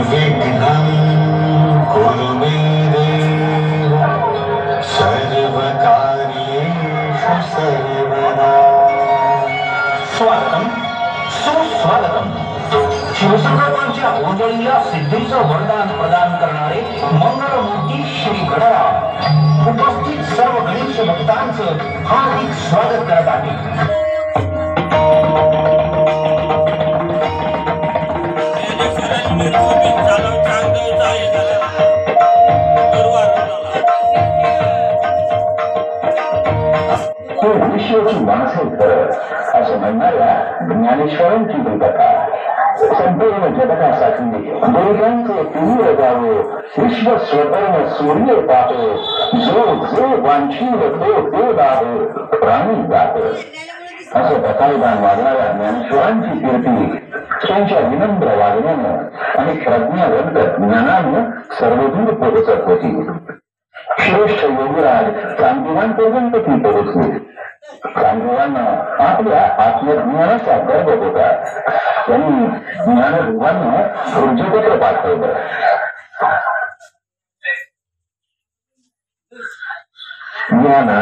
निर्विघ्नं कुरु मे देव सर्वकार्येषु सर्वदा। स्वागतम सुस्वागतम। शिवसंकल्पांच्या ओंजळीला सिद्धीचं वरदान प्रदान करणारे मंगलमूर्ती श्री गणराज उपस्थित सर्व गणेश भक्तांचं हार्दिक स्वागत करत आहे। विश्वाची माणसे करत असं म्हणणाऱ्या ज्ञानेश्वरांची कथा संपूर्ण जगतासाठी देवांचे तीव्र जावो विश्व स्वतर्ण सूर्य पाहो जो जो वांछीव तो ते दाहो प्राणी जात असं बकाईदान वागणाऱ्या ज्ञानेश्वरांची कीर्ती त्यांच्या विनम्र वागण्यानं आणि प्रज्ञावंत ज्ञानानं सर्वदूर पोहोचत होती। श्रेष्ठ योगीराज चांदीवांपर्यंत ती पोहोचली। चांदीवांना आपल्या आत्मज्ञानाचा गर्व होता। त्यांनी ज्ञानरूपांना ऊर्जपत्र पाठवलं। ज्ञाना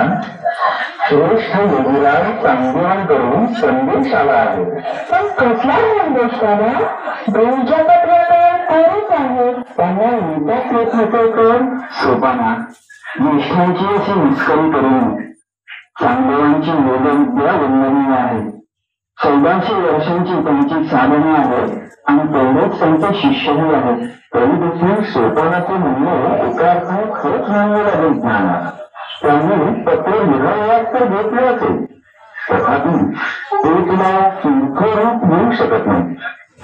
श्रेष्ठ योगीराज चांदीवांकडून संदेश आला आहे। पण कसला संदेश आला? ऊर्जापत्रावर कोणच आहे? त्यांना विचार येत होते कोण? सोपाना ज्येष्ठांची अशी मुस्करी करून चांदीवांची वेदविद्या वंदनीय आहे। 1400 वर्षांची त्यांची साधने आहेत आणि तेवढेच त्यांचे शिष्यही आहेत। तरी देखील सोपानाचे म्हणणे एका अर्थाने खरंच मानले लागेल ज्ञान। त्यांनी पत्र लिहावयास तर घेतले असेल, तथापि ते तुला किरकोळ रूप मिळू शकत नाही,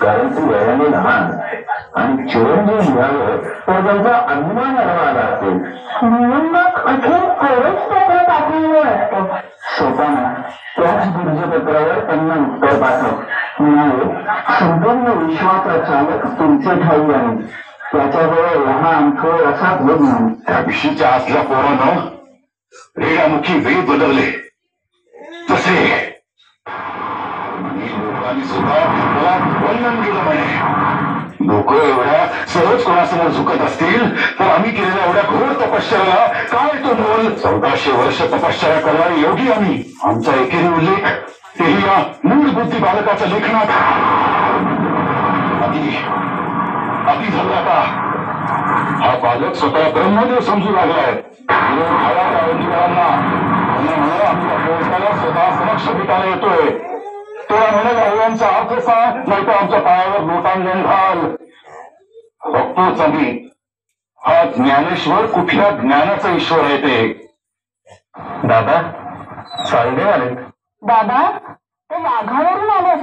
कारण तू वयाने लहान आणि चिरंजीव लिहावं तर त्यांचा अभिमान आला असेल म्हणून मग अखेर कोरच पत्र पाठवलं असतं। सोपाना त्याच दुर्जपत्रावर त्यांना उत्तर पाठव। म्हणाले, संपूर्ण विश्वाचा चालक तुमचे ठाई आहे, त्याच्याजवळ लहान थोर असा भेद नाही। त्या विषयीच्या आतल्या पोरानं रेडामुखी वेद बदलले तसे लोकांनी सुद्धा मला वंदन केलं म्हणे। लोक एवढ्या सहज कोणासमोर झुकत असतील तर आम्ही केलेल्या एवढ्या घोर तपश्चर्याला काय तो मोल? 1400 वर्ष तपश्चर्या करणारे योगी आम्ही, आमचा एकेरी उल्लेख तेही या मूळ बुद्धी बालकाच्या लेखनात आधी झाला का? हा बालक स्वतः ब्रह्मदेव समजू लागलाय। स्वतः समक्ष भेटायला येतोय, तेव्हा म्हणे गायांचा अर्थ सांग, नाही तर आमच्या पायावर लोटांगण घाल। बघतोच आम्ही हा ज्ञानेश्वर कुठल्या ज्ञानाचा ईश्वर आहे ते। दादा चालले आले। दादा ते वाघावरून आले,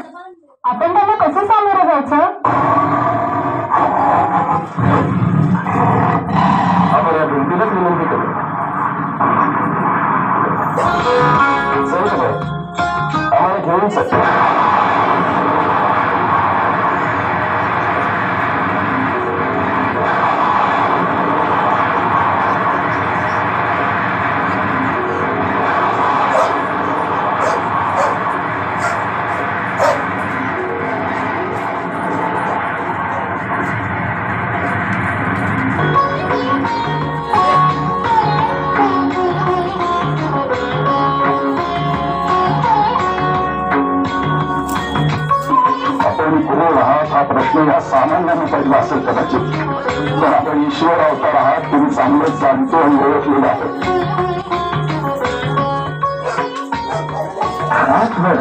आपण त्यांना कसं सामोरं जायचं? आपण या भिंतीलाच विनंती करू। आम्हाला घेऊन शकतो। हा प्रश्न या सामान्याने पडला असेल कदाचित, तर आपण ईश्वर अवतार आहात, तुम्ही चांगलंच जाणतो आणि ओळखलेलं आहे।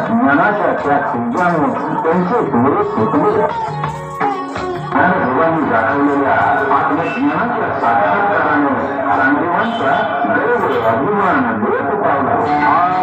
ज्ञानाच्या त्या खुंजाने त्यांचे डोळे फुटले आणि भगवानी दाखवलेल्या आत्मज्ञानाच्या साक्षात्काराने चांदीवांचा गर्व अभिमान लोप पावला।